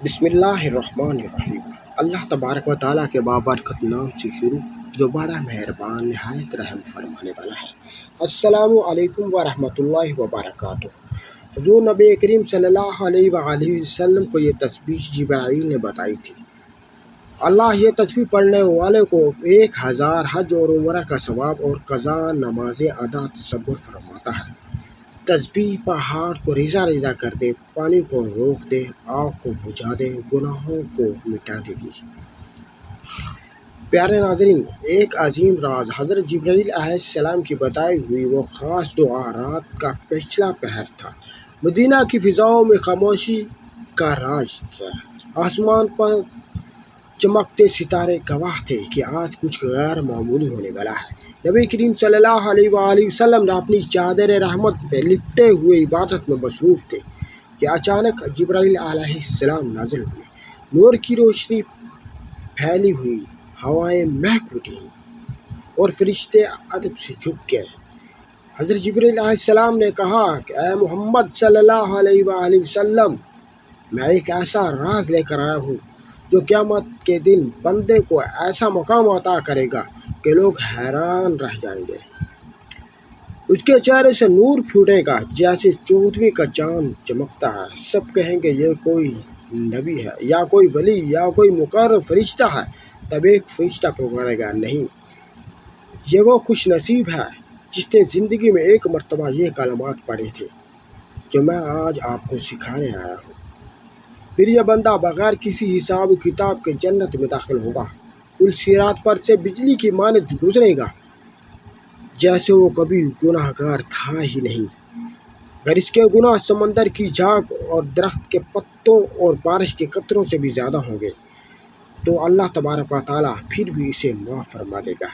بسم اللہ الرحمن الرحیم۔ اللہ تبارک و تعالیٰ کے بابرکت نام سے شروع جو بڑا مہربان نہایت رحم فرمانے والا ہے۔ السلام علیکم ورحمۃ اللہ وبرکاتہ۔ حضور نبی کریم صلی اللہ علیہ وآلہ وسلم کو یہ تسبیح جبرائیل نے بتائی تھی۔ اللہ یہ تسبیح پڑھنے والے کو 1000 حج اور عمرہ کا ثواب اور قضا نمازیں ادا تصور فرماتا ہے۔ تسبیح پہاڑ کو ریزہ ریزہ کر دے، پانی کو روک دے، آگ کو بجھا دے، گناہوں کو مٹا دے گی۔ پیارے ناظرین، ایک عظیم راز حضرت جبرائیل علیہ السلام کی بتائی ہوئی وہ خاص دعا رات کا پچھلا پہر تھا۔ مدینہ کی فضاؤں میں خاموشی کا راج تھا۔ آسمان پر چمکتے ستارے گواہ تھے کہ آج کچھ غیر معمولی ہونے والا ہے۔ نبی کریم صلی اللہ علیہ وآلہ وسلم نے اپنی چادر رحمت پہ لپٹے ہوئے عبادت میں مصروف تھے کہ اچانک جبرائیل علیہ السلام نازل ہوئے۔ نور کی روشنی پھیلی ہوئی، ہوائیں مہک اٹھیں اور فرشتے ادب سے جھک گئے۔ حضرت جبرائیل علیہ السلام نے کہا کہ اے محمد صلی اللہ علیہ وآلہ وسلم، میں ایک ایسا راز لے کر آیا ہوں جو قیامت کے دن بندے کو ایسا مقام عطا کرے گا کہ لوگ حیران رہ جائیں گے۔ اس کے چہرے سے نور پھوٹے گا جیسے چودھویں کا چاند چمکتا ہے۔ سب کہیں گے یہ کوئی نبی ہے یا کوئی ولی یا کوئی مقرب فرشتہ ہے۔ تب ایک فرشتہ پکارے گا، نہیں، یہ وہ خوش نصیب ہے جس نے زندگی میں ایک مرتبہ یہ کلمات پڑھے تھے جو میں آج آپ کو سکھانے آیا ہوں۔ پھر یہ بندہ بغیر کسی حساب و کتاب کے جنت میں داخل ہوگا۔ پل صراط پر سے بجلی کی مانند گزرے گا جیسے وہ کبھی گناہ گار تھا ہی نہیں۔ اگر اس کے گناہ سمندر کی جھاگ اور درخت کے پتوں اور بارش کے قطروں سے بھی زیادہ ہوں گے تو اللہ تبارک و تعالیٰ پھر بھی اسے معاف فرما دے گا۔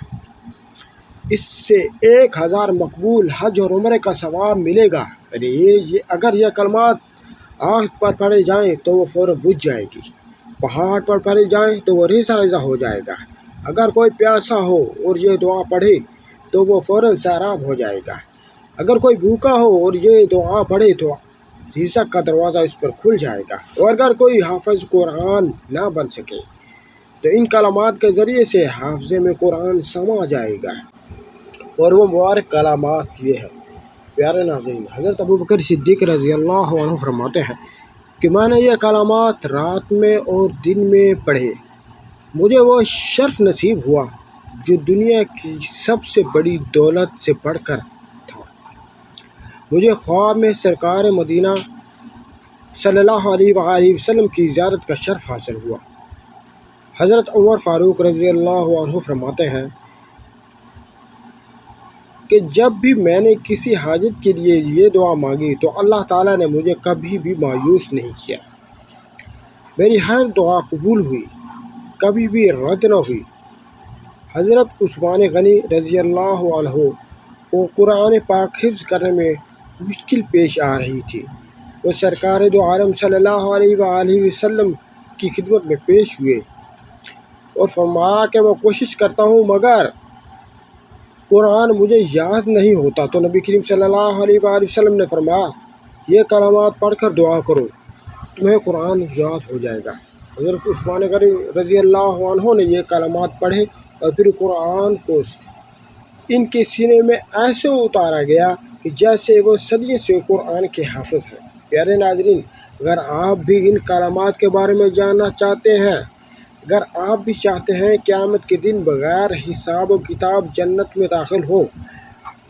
اس سے 1000 مقبول حج اور عمرے کا ثواب ملے گا۔ اگر یہ کلمات آگ پر پڑے جائیں تو وہ فوراً بجھ جائے گی۔ پہاڑ پر پڑے جائیں تو وہ ریزہ ریزہ ہو جائے گا۔ اگر کوئی پیاسا ہو اور یہ دعا پڑھے تو وہ فوراً سیراب ہو جائے گا۔ اگر کوئی بھوکا ہو اور یہ دعا پڑھے تو رزق کا دروازہ اس پر کھل جائے گا۔ اور اگر کوئی حافظ قرآن نہ بن سکے تو ان کلمات کے ذریعے سے حافظے میں قرآن سما جائے گا۔ اور وہ مبارک کلمات یہ ہے۔ پیارے ناظرین، حضرت ابوبکر صدیق رضی اللہ عنہ فرماتے ہیں کہ میں نے یہ کلمات رات میں اور دن میں پڑھے، مجھے وہ شرف نصیب ہوا جو دنیا کی سب سے بڑی دولت سے بڑھ کر تھا۔ مجھے خواب میں سرکار مدینہ صلی اللہ علیہ وآلہ وسلم کی زیارت کا شرف حاصل ہوا۔ حضرت عمر فاروق رضی اللہ عنہ فرماتے ہیں کہ جب بھی میں نے کسی حاجت کے لیے یہ دعا مانگی تو اللہ تعالیٰ نے مجھے کبھی بھی مایوس نہیں کیا۔ میری ہر دعا قبول ہوئی، کبھی بھی رد نہ ہوئی۔ حضرت عثمان غنی رضی اللہ عنہ کو قرآن پاک حفظ کرنے میں مشکل پیش آ رہی تھی۔ وہ سرکار دو عالم صلی اللہ علیہ وآلہ وسلم کی خدمت میں پیش ہوئے اور فرمایا کہ میں کوشش کرتا ہوں مگر قرآن مجھے یاد نہیں ہوتا۔ تو نبی کریم صلی اللہ علیہ وآلہ وسلم نے فرمایا یہ کلمات پڑھ کر دعا کرو، تمہیں قرآن یاد ہو جائے گا۔ حضرت عثمان غنی رضی اللہ عنہ نے یہ کلمات پڑھے اور پھر قرآن کو ان کے سینے میں ایسے اتارا گیا کہ جیسے وہ صدیوں سے قرآن کے حافظ ہیں۔ پیارے ناظرین، اگر آپ بھی ان کلمات کے بارے میں جاننا چاہتے ہیں، اگر آپ بھی چاہتے ہیں قیامت کے دن بغیر حساب و کتاب جنت میں داخل ہو،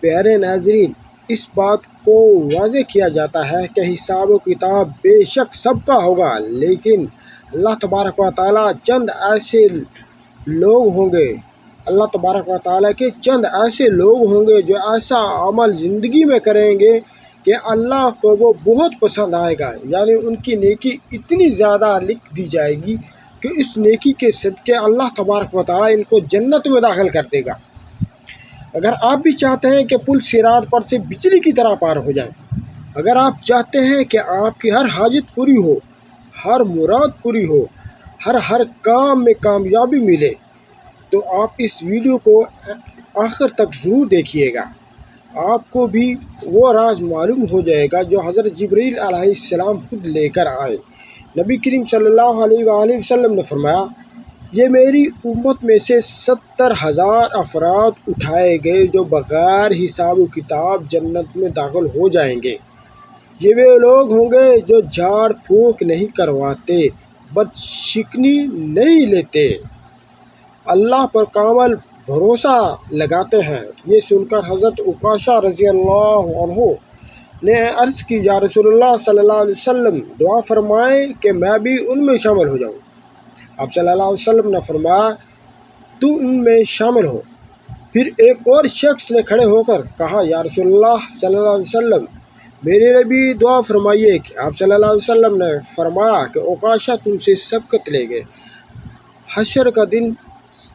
پیارے ناظرین، اس بات کو واضح کیا جاتا ہے کہ حساب و کتاب بے شک سب کا ہوگا، لیکن اللہ تبارک و تعالیٰ چند ایسے لوگ ہوں گے، اللہ تبارک و تعالیٰ کے چند ایسے لوگ ہوں گے جو ایسا عمل زندگی میں کریں گے کہ اللہ کو وہ بہت پسند آئے گا، یعنی ان کی نیکی اتنی زیادہ لکھ دی جائے گی کہ اس نیکی کے صدقے اللہ تبارک و تعالیٰ ان کو جنت میں داخل کر دے گا۔ اگر آپ بھی چاہتے ہیں کہ پل صراط پر سے بجلی کی طرح پار ہو جائیں، اگر آپ چاہتے ہیں کہ آپ کی ہر حاجت پوری ہو، ہر مراد پوری ہو، ہر کام میں کامیابی ملے، تو آپ اس ویڈیو کو آخر تک ضرور دیکھیے گا۔ آپ کو بھی وہ راز معلوم ہو جائے گا جو حضرت جبرائیل علیہ السلام خود لے کر آئے۔ نبی کریم صلی اللہ علیہ وآلہ وسلم نے فرمایا، یہ میری امت میں سے 70,000 افراد اٹھائے گئے جو بغیر حساب و کتاب جنت میں داخل ہو جائیں گے۔ یہ وہ لوگ ہوں گے جو جھاڑ پھونک نہیں کرواتے، بد شکنی نہیں لیتے، اللہ پر کامل بھروسہ لگاتے ہیں۔ یہ سن کر حضرت عکاشہ رضی اللہ عنہ نے عرض کی، یا رسول اللہ صلی اللہ علیہ وسلم، دعا فرمائیں کہ میں بھی ان میں شامل ہو جاؤں۔ آپ صلی اللہ علیہ وسلم نے فرمایا، تو ان میں شامل ہو۔ پھر ایک اور شخص نے کھڑے ہو کر کہا، یا رسول اللہ صلی اللہ علیہ وسلم، میرے لیے بھی دعا فرمائیے۔ کہ آپ صلی اللہ علیہ وسلم نے فرمایا کہ عکاشہ تم سے سبقت لے گئے۔ حشر کا دن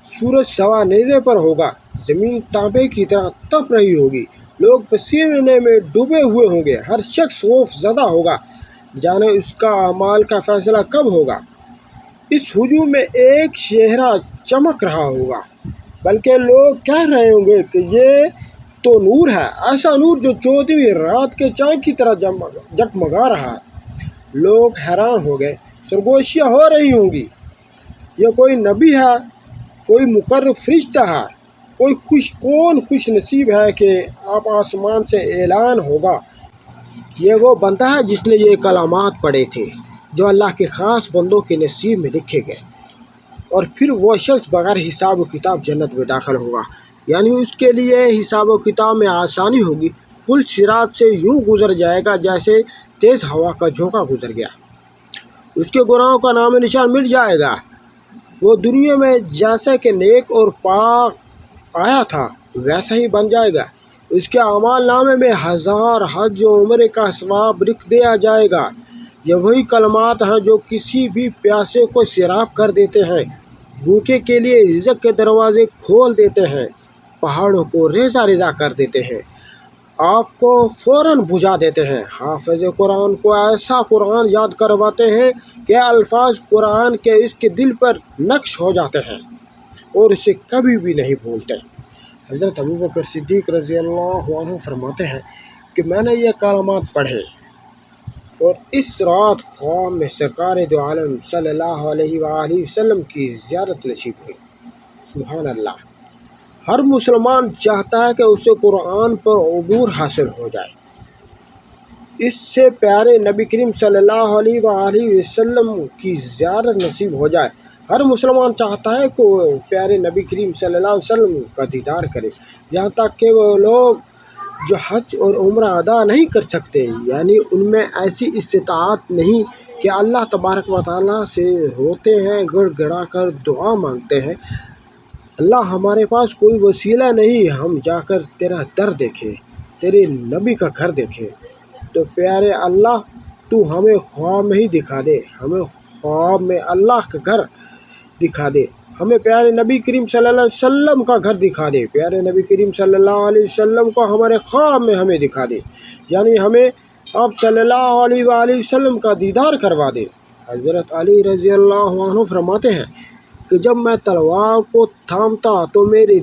سورج سوا نیزے پر ہوگا، زمین تانبے کی طرح تپ رہی ہوگی، لوگ پسینے میں ڈوبے ہوئے ہوں گے، ہر شخص خوف زدہ ہوگا، جانے اس کا اعمال کا فیصلہ کب ہوگا۔ اس ہجوم میں ایک چہرہ چمک رہا ہوگا، بلکہ لوگ کہہ رہے ہوں گے کہ یہ تو نور ہے، ایسا نور جو 14ویں رات کے چاند کی طرح جگمگا رہا ہے۔ لوگ حیران ہو گئے، سرگوشیاں ہو رہی ہوں گی، یہ کوئی نبی ہے، کوئی مقرب فرشتہ ہے، کون خوش نصیب ہے کہ آپ آسمان سے اعلان ہوگا، یہ وہ بندہ ہے جس نے یہ کلمات پڑھے تھے جو اللہ کے خاص بندوں کے نصیب میں لکھے گئے، اور پھر وہ شخص بغیر حساب و کتاب جنت میں داخل ہوگا، یعنی اس کے لیے حساب و کتاب میں آسانی ہوگی۔ پل صراط سے یوں گزر جائے گا جیسے تیز ہوا کا جھونکا گزر گیا، اس کے گناہوں کا نام نشان مٹ جائے گا، وہ دنیا میں جیسے کہ نیک اور پاک آیا تھا ویسا ہی بن جائے گا، اس کے اعمال نامے میں 1000 حج و عمرے کا ثواب لکھ دیا جائے گا۔ یہ وہی کلمات ہیں جو کسی بھی پیاسے کو سیراب کر دیتے ہیں، بھوکے کے لیے رزق کے دروازے کھول دیتے ہیں، پہاڑوں کو ریزہ ریزہ کر دیتے ہیں، آگ کو فوراً بجھا دیتے ہیں۔ حافظ قرآن کو ایسا قرآن یاد کرواتے ہیں کہ الفاظ قرآن کے اس کے دل پر نقش ہو جاتے ہیں اور اسے کبھی بھی نہیں بھولتے۔ حضرت ابوبکر صدیق رضی اللہ عنہ فرماتے ہیں کہ میں نے یہ کلمات پڑھے اور اس رات خواب میں سرکار دو عالم صلی اللہ علیہ وآلہ وسلم کی زیارت نصیب ہوئی۔ سبحان اللہ! ہر مسلمان چاہتا ہے کہ اسے قرآن پر عبور حاصل ہو جائے، اس سے پیارے نبی کریم صلی اللہ علیہ وآلہ وسلم کی زیارت نصیب ہو جائے۔ ہر مسلمان چاہتا ہے کہ وہ پیارے نبی کریم صلی اللہ علیہ وسلم کا دیدار کرے، یہاں تک کہ وہ لوگ جو حج اور عمرہ ادا نہیں کر سکتے، یعنی ان میں ایسی استطاعت نہیں کہ اللہ تبارک و تعالیٰ سے روتے ہیں، گڑ گڑا کر دعا مانگتے ہیں، اللہ ہمارے پاس کوئی وسیلہ نہیں، ہم جا کر تیرا در دیکھیں، تیرے نبی کا گھر دیکھیں، تو پیارے اللہ تو ہمیں خواب میں ہی دکھا دے، ہمیں خواب میں اللہ کا گھر دکھا دے، ہمیں پیارے نبی کریم صلی اللہ علیہ وسلم کا گھر دکھا دے، پیارے نبی کریم صلی اللہ علیہ وسلم کو ہمارے خواب میں ہمیں دکھا دے، یعنی ہمیں آپ صلی اللہ علیہ وآلہ وسلم کا دیدار کروا دے۔ حضرت علی رضی اللہ عنہ فرماتے ہیں کہ جب میں تلوار کو تھامتا تو میرے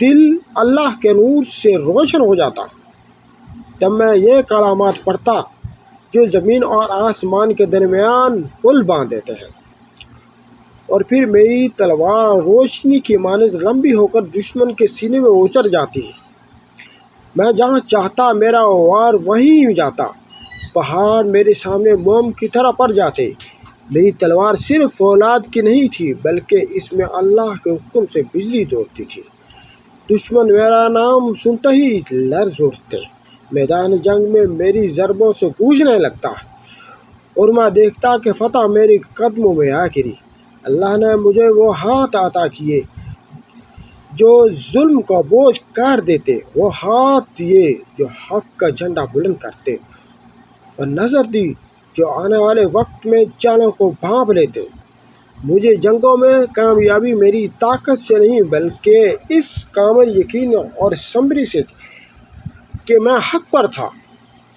دل اللہ کے نور سے روشن ہو جاتا، تب میں یہ کلمات پڑھتا جو زمین اور آسمان کے درمیان پل باندھ دیتے ہیں، اور پھر میری تلوار روشنی کی مانند لمبی ہو کر دشمن کے سینے میں اتر جاتی ہے، میں جہاں چاہتا میرا وار وہیں جاتا، پہاڑ میرے سامنے موم کی طرح پڑ جاتے۔ میری تلوار صرف فولاد کی نہیں تھی بلکہ اس میں اللہ کے حکم سے بجلی دوڑتی تھی، دشمن میرا نام سنتے ہی لرز اٹھتے، میدان جنگ میں میری ضربوں سے گونجنے لگتا اور میں دیکھتا کہ فتح میرے قدموں میں آ گری۔ اللہ نے مجھے وہ ہاتھ عطا کیے جو ظلم کا بوجھ کاٹ دیتے، وہ ہاتھ دیے جو حق کا جھنڈا بلند کرتے، اور نظر دی جو آنے والے وقت میں چالوں کو بھانپ لیتے۔ مجھے جنگوں میں کامیابی میری طاقت سے نہیں بلکہ اس کامل یقین اور صبری سے کہ میں حق پر تھا،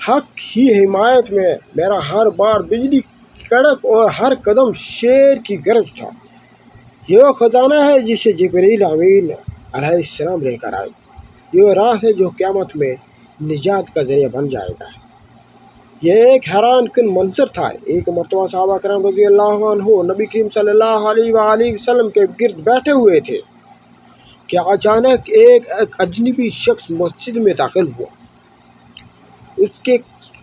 حق ہی حمایت میں میرا ہر بار بجلی کی کڑک اور ہر قدم شیر کی گرج تھا۔ یہ وہ خزانہ ہے جسے جبریل امین علیہ السلام لے کر آئے، یہ وہ راہ ہے جو قیامت میں نجات کا ذریعہ بن جائے گا۔ یہ ایک حیران کن منظر تھا۔ ایک مرتبہ صحابہ کرام رضی اللہ عنہ نبی کریم صلی اللہ علیہ وآلہ وسلم کے گرد بیٹھے ہوئے تھے کہ اچانک ایک اجنبی شخص مسجد میں داخل ہوا۔ اس کے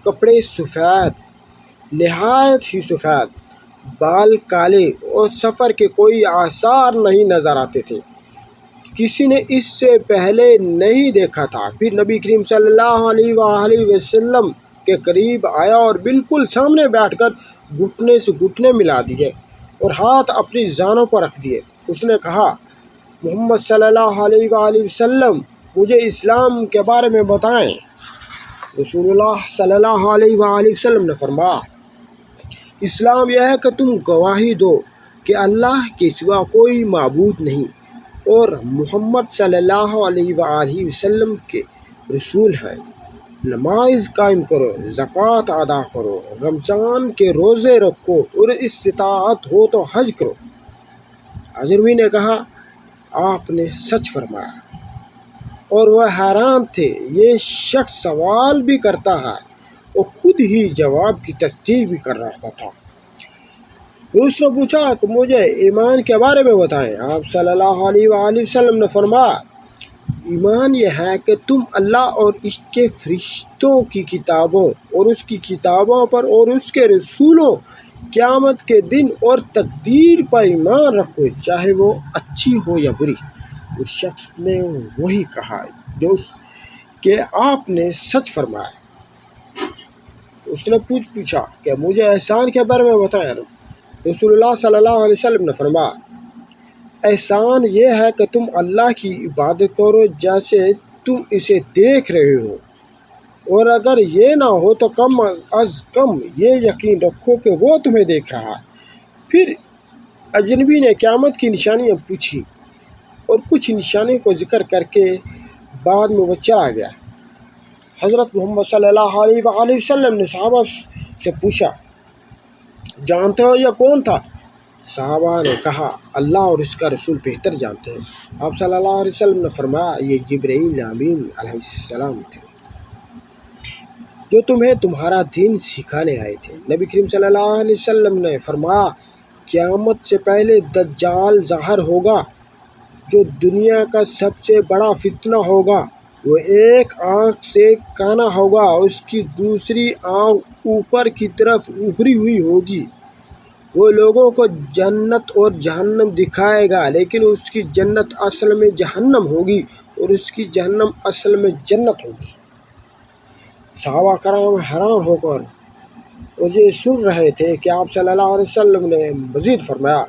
کپڑے سفید، نہایت ہی سفید، بال کالے اور سفر کے کوئی آثار نہیں نظر آتے تھے۔ کسی نے اس سے پہلے نہیں دیکھا تھا۔ پھر نبی کریم صلی اللہ علیہ وآلہ وسلم کے قریب آیا اور بالکل سامنے بیٹھ کر گھٹنے سے گھٹنے ملا دیے اور ہاتھ اپنی زانوں پر رکھ دیے۔ اس نے کہا، محمد صلی اللہ علیہ وآلہ وسلم، مجھے اسلام کے بارے میں بتائیں۔ رسول اللہ صلی اللہ علیہ وآلہ وسلم نے فرمایا، اسلام یہ ہے کہ تم گواہی دو کہ اللہ کے سوا کوئی معبود نہیں اور محمد صلی اللہ علیہ وآلہ وسلم کے رسول ہیں۔ نماز قائم کرو، زکوٰۃ ادا کرو، رمضان کے روزے رکھو اور استطاعت ہو تو حج کرو۔ اجنبی نے کہا، آپ نے سچ فرمایا۔ اور وہ حیران تھے، یہ شخص سوال بھی کرتا ہے اور خود ہی جواب کی تصدیق بھی کر رہا تھا۔ اس نے پوچھا کہ مجھے ایمان کے بارے میں بتائیں۔ آپ صلی اللہ علیہ وآلہ وسلم نے فرمایا، ایمان یہ ہے کہ تم اللہ اور اس کے فرشتوں کی کتابوں اور اس کی کتابوں پر اور اس کے رسولوں، قیامت کے دن اور تقدیر پر ایمان رکھو، چاہے وہ اچھی ہو یا بری۔ اس شخص نے وہی کہا جو کہ آپ نے سچ فرمایا۔ اس نے پوچھا کہ مجھے احسان کے بارے میں بتائیں۔ رسول اللہ صلی اللہ علیہ وسلم نے فرمایا، احسان یہ ہے کہ تم اللہ کی عبادت کرو جیسے تم اسے دیکھ رہے ہو، اور اگر یہ نہ ہو تو کم از کم یہ یقین رکھو کہ وہ تمہیں دیکھ رہا ہے۔ پھر اجنبی نے قیامت کی نشانیاں پوچھی اور کچھ نشانیوں کو ذکر کر کے بعد میں وہ چلا گیا۔ حضرت محمد صلی اللہ علیہ وآلہ وسلم نے صحابہ سے پوچھا، جانتے ہو یہ کون تھا؟ صحابہ نے کہا، اللہ اور اس کا رسول بہتر جانتے ہیں۔ آپ صلی اللہ علیہ وسلم نے فرمایا، یہ جبرائیل امین علیہ السلام تھے جو تمہیں تمہارا دین سکھانے آئے تھے۔ نبی کریم صلی اللہ علیہ وسلم نے فرمایا، قیامت سے پہلے دجال ظاہر ہوگا جو دنیا کا سب سے بڑا فتنہ ہوگا۔ وہ ایک آنکھ سے کانا ہوگا، اس کی دوسری آنکھ اوپر کی طرف ابھری ہوئی ہوگی۔ وہ لوگوں کو جنت اور جہنم دکھائے گا، لیکن اس کی جنت اصل میں جہنم ہوگی اور اس کی جہنم اصل میں جنت ہوگی۔ صحابہ کرام حیران ہو کر یہ سن رہے تھے کہ آپ صلی اللہ علیہ وسلم نے مزید فرمایا،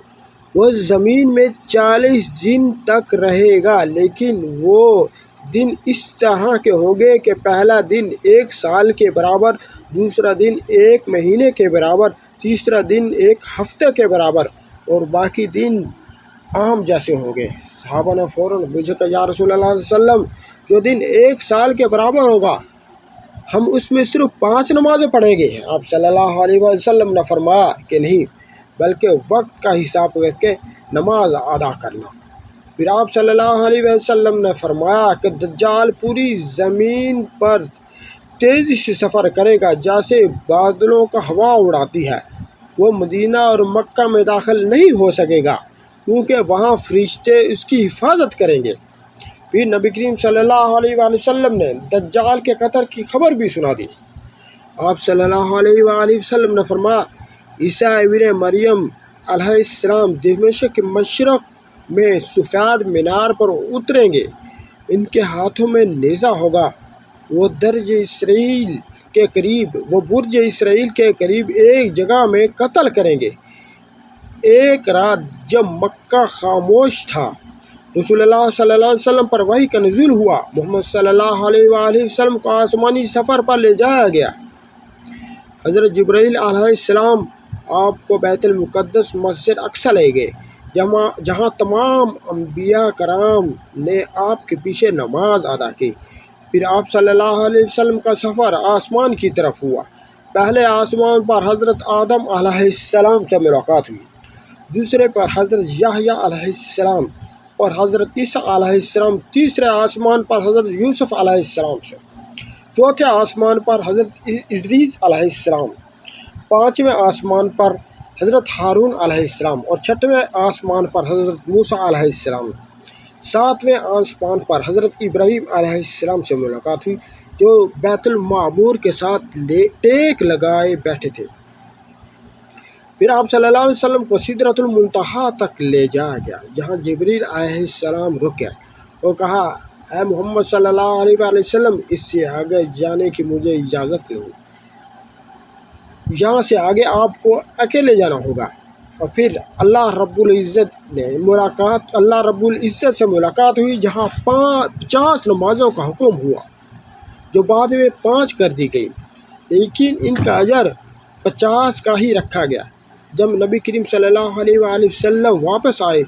وہ زمین میں 40 دن تک رہے گا، لیکن وہ دن اس طرح کے ہوں گے کہ پہلا دن 1 سال کے برابر، دوسرا دن 1 مہینے کے برابر، تیسرا دن 1 ہفتے کے برابر اور باقی دن عام جیسے ہوں گے۔ صحابہ نے فوراً پوچھا کہ یا رسول اللہ صلی اللہ علیہ وسلم، جو دن 1 سال کے برابر ہوگا ہم اس میں صرف 5 نمازیں پڑھیں گے؟ آپ صلی اللہ علیہ وسلم نے فرمایا کہ نہیں، بلکہ وقت کا حساب کر کے نماز ادا کرنا۔ پھر آپ صلی اللہ علیہ وسلم نے فرمایا کہ دجال پوری زمین پر تیزی سے سفر کرے گا جیسے بادلوں کا ہوا اڑاتی ہے۔ وہ مدینہ اور مکہ میں داخل نہیں ہو سکے گا کیونکہ وہاں فرشتے اس کی حفاظت کریں گے۔ پھر نبی کریم صلی اللہ علیہ وآلہ وسلم نے دجال کے قطر کی خبر بھی سنا دی۔ آپ صلی اللہ علیہ وآلہ وسلم نے فرمایا، عیسیٰ ابن مریم علیہ السلام دمشق کے مشرق میں سفید مینار پر اتریں گے، ان کے ہاتھوں میں نیزہ ہوگا، وہ برج اسرائیل کے قریب ایک جگہ میں قتل کریں گے۔ ایک رات جب مکہ خاموش تھا، رسول اللہ صلی اللہ علیہ وسلم پر وحی کا نزول ہوا۔ محمد صلی اللہ علیہ وآلہ وسلم کو آسمانی سفر پر لے جایا گیا۔ حضرت جبرائیل علیہ السلام آپ کو بیت المقدس مسجد اقصی لے گئے، جہاں تمام انبیاء کرام نے آپ کے پیچھے نماز ادا کی۔ پھر آپ صلی اللہ علیہ وسلم کا سفر آسمان کی طرف ہوا۔ پہلے آسمان پر حضرت آدم علیہ السلام سے ملاقات ہوئی، دوسرے پر حضرت یحییٰ علیہ السلام اور حضرت عیسیٰ علیہ السلام، تیسرے آسمان پر حضرت یوسف علیہ السلام سے۔ چوتھے آسمان پر حضرت ادریس علیہ السلام، پانچویں آسمان پر حضرت ہارون علیہ السلام اور چھٹویں آسمان پر حضرت موسیٰ علیہ السلام، ساتویں آسمان پر حضرت ابراہیم علیہ السلام سے ملاقات ہوئی جو بیت المعمور کے ساتھ ٹیک لگائے بیٹھے تھے۔ پھر آپ صلی اللہ علیہ وسلم کو سدرۃ المنتہا تک لے جایا گیا جہاں جبریل علیہ السلام رک گئے اور کہا، اے محمد صلی اللہ علیہ وآلہ وسلم، اس سے آگے جانے کی مجھے اجازت نہیں، یہاں سے آگے آپ کو اکیلے جانا ہوگا۔ اور پھر اللہ رب العزت سے ملاقات ہوئی جہاں 50 نمازوں کا حکم ہوا جو بعد میں 5 کر دی گئی، لیکن ان کا اجر 50 کا ہی رکھا گیا۔ جب نبی کریم صلی اللہ علیہ وآلہ وسلم واپس آئے،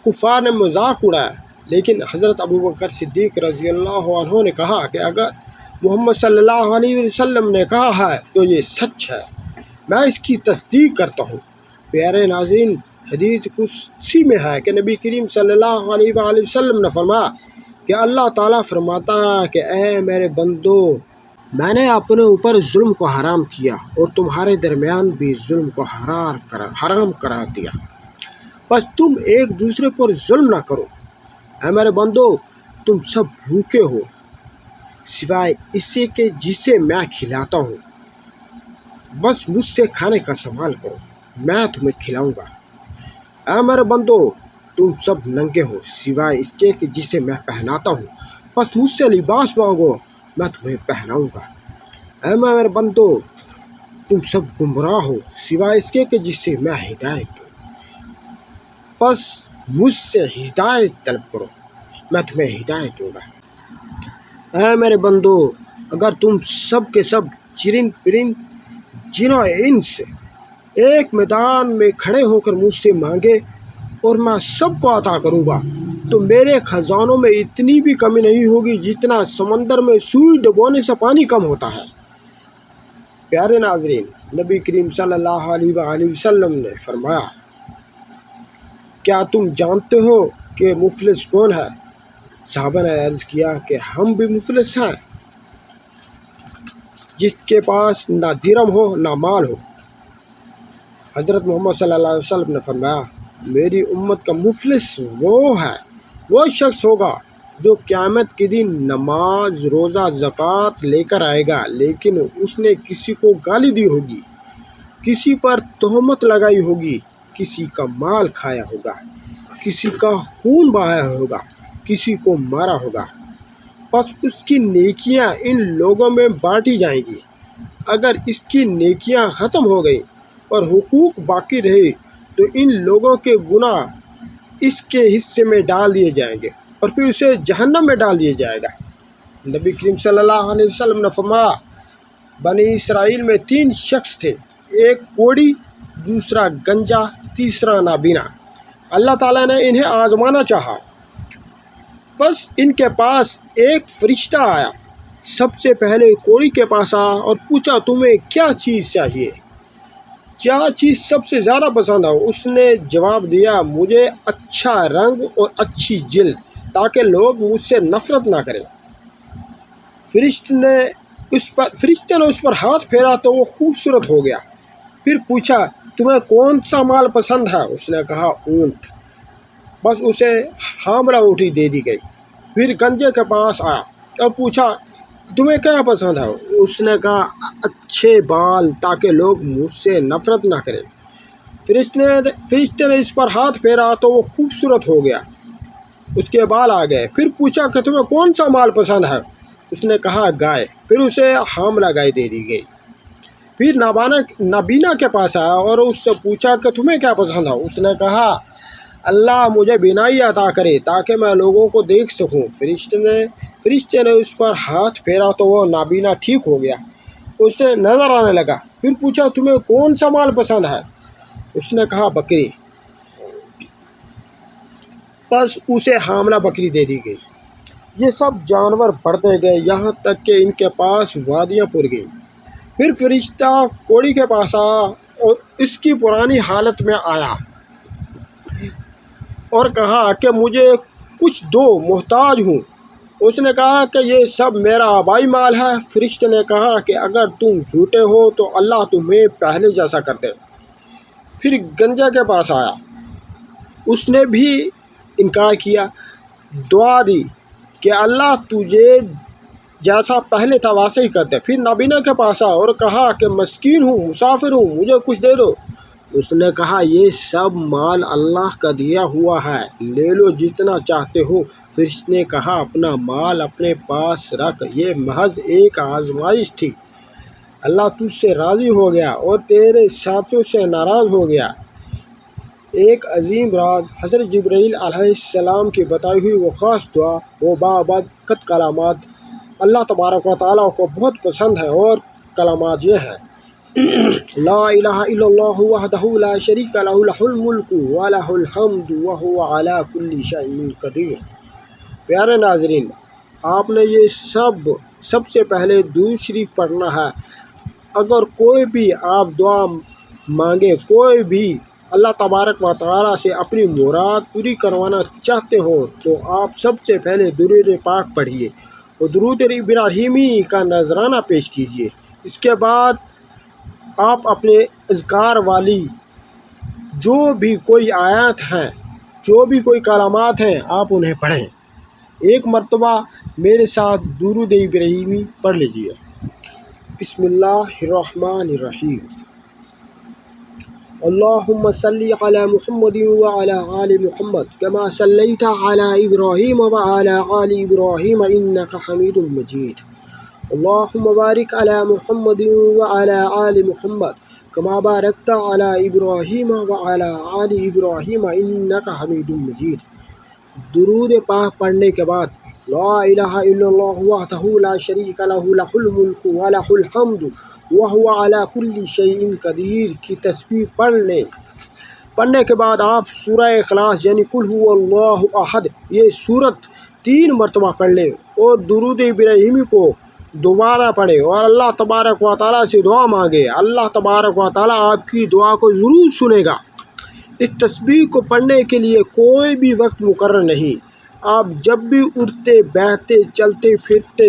کفار نے مذاق اڑایا، لیکن حضرت ابوبکر صدیق رضی اللہ عنہ نے کہا کہ اگر محمد صلی اللہ علیہ وسلم نے کہا ہے تو یہ سچ ہے، میں اس کی تصدیق کرتا ہوں۔ پیارے ناظرین، حدیث قدسی میں ہے کہ نبی کریم صلی اللہ علیہ وآلہ وسلم نے فرمایا کہ اللہ تعالیٰ فرماتا ہے کہ اے میرے بندو، میں نے اپنے اوپر ظلم کو حرام کیا اور تمہارے درمیان بھی ظلم کو حرام کرا دیا، بس تم ایک دوسرے پر ظلم نہ کرو۔ اے میرے بندو، تم سب بھوکے ہو سوائے اسے کہ جسے میں کھلاتا ہوں، بس مجھ سے کھانے کا سوال کرو، میں تمہیں کھلاؤں گا۔ اے میرے بندو، تم سب ننگے ہو سوائے اس کے کہ جسے میں پہناتا ہوں، بس مجھ سے لباس مانگو، میں تمہیں پہناؤں گا۔ اے میرے بندو، تم سب گمراہ ہو سوائے اس کے کہ جس سے میں ہدایت دوں، بس مجھ سے ہدایت طلب کرو، میں تمہیں ہدایت دوں گا۔ اے میرے بندو، اگر تم سب کے سب چرند پرند جن و انس ایک میدان میں کھڑے ہو کر مجھ سے مانگے اور میں سب کو عطا کروں گا تو میرے خزانوں میں اتنی بھی کمی نہیں ہوگی جتنا سمندر میں سوئی ڈبونے سے پانی کم ہوتا ہے۔ پیارے ناظرین، نبی کریم صلی اللہ علیہ وآلہ وسلم نے فرمایا، کیا تم جانتے ہو کہ مفلس کون ہے؟ صحابہ نے عرض کیا کہ ہم بھی مفلس ہیں، جس کے پاس نہ درہم ہو نہ مال ہو۔ حضرت محمد صلی اللہ علیہ وسلم نے فرمایا، میری امت کا مفلس وہ شخص ہوگا جو قیامت کے دن نماز، روزہ، زکوٰۃ لے کر آئے گا، لیکن اس نے کسی کو گالی دی ہوگی، کسی پر تہمت لگائی ہوگی، کسی کا مال کھایا ہوگا، کسی کا خون بہایا ہوگا، کسی کو مارا ہوگا، بس اس کی نیکیاں ان لوگوں میں بانٹی جائیں گی۔ اگر اس کی نیکیاں ختم ہو گئیں اور حقوق باقی رہے تو ان لوگوں کے گناہ اس کے حصے میں ڈال دیے جائیں گے اور پھر اسے جہنم میں ڈال دیا جائے گا۔ نبی کریم صلی اللہ علیہ وسلم نے فرمایا، بنی اسرائیل میں 3 شخص تھے، ایک کوڑی، دوسرا گنجا، تیسرا نابینا۔ اللہ تعالیٰ نے انہیں آزمانا چاہا، بس ان کے پاس ایک فرشتہ آیا، سب سے پہلے کوڑی کے پاس آیا اور پوچھا، تمہیں کیا چیز چاہیے، کیا چیز سب سے زیادہ پسند ہے؟ اس نے جواب دیا، مجھے اچھا رنگ اور اچھی جلد تاکہ لوگ مجھ سے نفرت نہ کریں۔ فرشتے نے اس پر ہاتھ پھیرا تو وہ خوبصورت ہو گیا۔ پھر پوچھا، تمہیں کون سا مال پسند ہے؟ اس نے کہا، اونٹ، بس اسے حاملہ اونٹی دے دی گئی۔ پھر گنجے کے پاس آیا اور پوچھا، تمہیں کیا پسند ہے؟ اس نے کہا، اچھے بال تاکہ لوگ مجھ سے نفرت نہ کریں۔ فرشتے نے اس پر ہاتھ پھیرا تو وہ خوبصورت ہو گیا، اس کے بال آ گئے۔ پھر پوچھا کہ تمہیں کون سا مال پسند ہے؟ اس نے کہا، گائے، پھر اسے حاملہ گائے دے دی گئی۔ پھر نابینا کے پاس آیا اور اس سے پوچھا کہ تمہیں کیا پسند ہے؟ اس نے کہا، اللہ مجھے بینائی عطا کرے تاکہ میں لوگوں کو دیکھ سکوں۔ فرشتے نے اس پر ہاتھ پھیرا تو وہ نابینا ٹھیک ہو گیا، اسے نظر آنے لگا۔ پھر پوچھا، تمہیں کون سا مال پسند ہے؟ اس نے کہا، بکری، بس اسے حاملہ بکری دے دی گئی۔ یہ سب جانور بڑھتے گئے یہاں تک کہ ان کے پاس وادیاں پر گئیں۔ پھر فرشتہ کوڑی کے پاس آیا اور اس کی پرانی حالت میں آیا اور کہا کہ مجھے کچھ دو، محتاج ہوں۔ اس نے کہا کہ یہ سب میرا آبائی مال ہے۔ فرشتے نے کہا کہ اگر تم جھوٹے ہو تو اللہ تمہیں پہلے جیسا کر دے۔ پھر گنجے کے پاس آیا، اس نے بھی انکار کیا، دعا دی کہ اللہ تجھے جیسا پہلے تھا ویسے ہی کر دے۔ پھر نابینا کے پاس آیا اور کہا کہ مسکین ہوں، مسافر ہوں، مجھے کچھ دے دو۔ اس نے کہا یہ سب مال اللہ کا دیا ہوا ہے، لے لو جتنا چاہتے ہو۔ فرشتے نے کہا اپنا مال اپنے پاس رکھ، یہ محض ایک آزمائش تھی، اللہ تجھ سے راضی ہو گیا اور تیرے ساتھیوں سے ناراض ہو گیا۔ ایک عظیم راز حضرت جبرائیل علیہ السلام کی بتائی ہوئی وہ خاص دعا، وہ بابرکت کلمات اللہ تبارک و تعالیٰ کو بہت پسند ہے، اور کلمات یہ ہیں: لا الہ الا اللہ وحدہ لا شریک لہ لہ الملک ولہ الحمد وہو علی کل شیء قدیر۔ پیارے ناظرین، آپ نے یہ سب سے پہلے درود شریف پڑھنا ہے۔ اگر کوئی بھی آپ دعا مانگے، کوئی بھی اللہ تبارک و تعالیٰ سے اپنی مراد پوری کروانا چاہتے ہو تو آپ سب سے پہلے درود پاک پڑھیے اور درود ابراہیمی کا نذرانہ پیش کیجیے۔ اس کے بعد آپ اپنے اذکار والی جو بھی کوئی آیات ہیں، جو بھی کوئی کلمات ہیں، آپ انہیں پڑھیں۔ ایک مرتبہ میرے ساتھ درود ابراہیمی پڑھ لیجیے۔ بسم اللہ الرحمن الرحیم۔ اللہم صلی علی محمد وعلی آل محمد کما صلیت علی ابراہیم وعلی آل ابراہیم انک حمید مجید۔ اللہم بارک علی محمد وعلی آل محمد کما بارکت علی ابراہیم وعلی آل ابراہیم انک حمید مجید۔ درود پاک پڑھنے کے بعد لا الہ الا اللہ وحدہ لا شریک لہ لہ الملک ولہ الحمد وہو علی کل شیء قدیر کی تسبیح پڑھنے کے بعد آپ سورہ اخلاص یعنی قل ھو اللہ احد یہ سورت 3 مرتبہ پڑھ لیں اور درود ابراہیمی کو دوبارہ پڑھیں اور اللہ تبارک و تعالیٰ سے دعا مانگے۔ اللہ تبارک و تعالیٰ آپ کی دعا کو ضرور سنے گا۔ اس تسبیح کو پڑھنے کے لیے کوئی بھی وقت مقرر نہیں، آپ جب بھی اٹھتے، بیٹھتے، چلتے پھرتے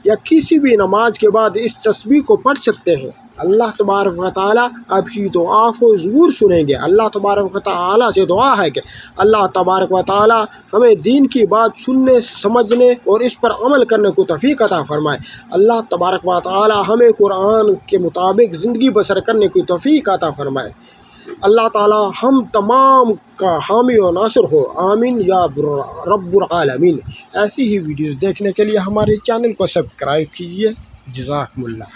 یا کسی بھی نماز کے بعد اس تسبیح کو پڑھ سکتے ہیں۔ اللہ تبارک و تعالیٰ آپ کی دعا کو ضرور سنیں گے۔ اللہ تبارک و تعالیٰ سے دعا ہے کہ اللہ تبارک و تعالیٰ ہمیں دین کی بات سننے، سمجھنے اور اس پر عمل کرنے کو توفیق عطا فرمائے۔ اللہ تبارک و تعالیٰ ہمیں قرآن کے مطابق زندگی بسر کرنے کی توفیق عطا فرمائے۔ اللہ تعالیٰ ہم تمام کا حامی و ناصر ہو، آمین یا رب العالمین۔ ایسی ہی ویڈیوز دیکھنے کے لیے ہمارے چینل کو سبسکرائب کیجیے۔ جزاکم اللہ۔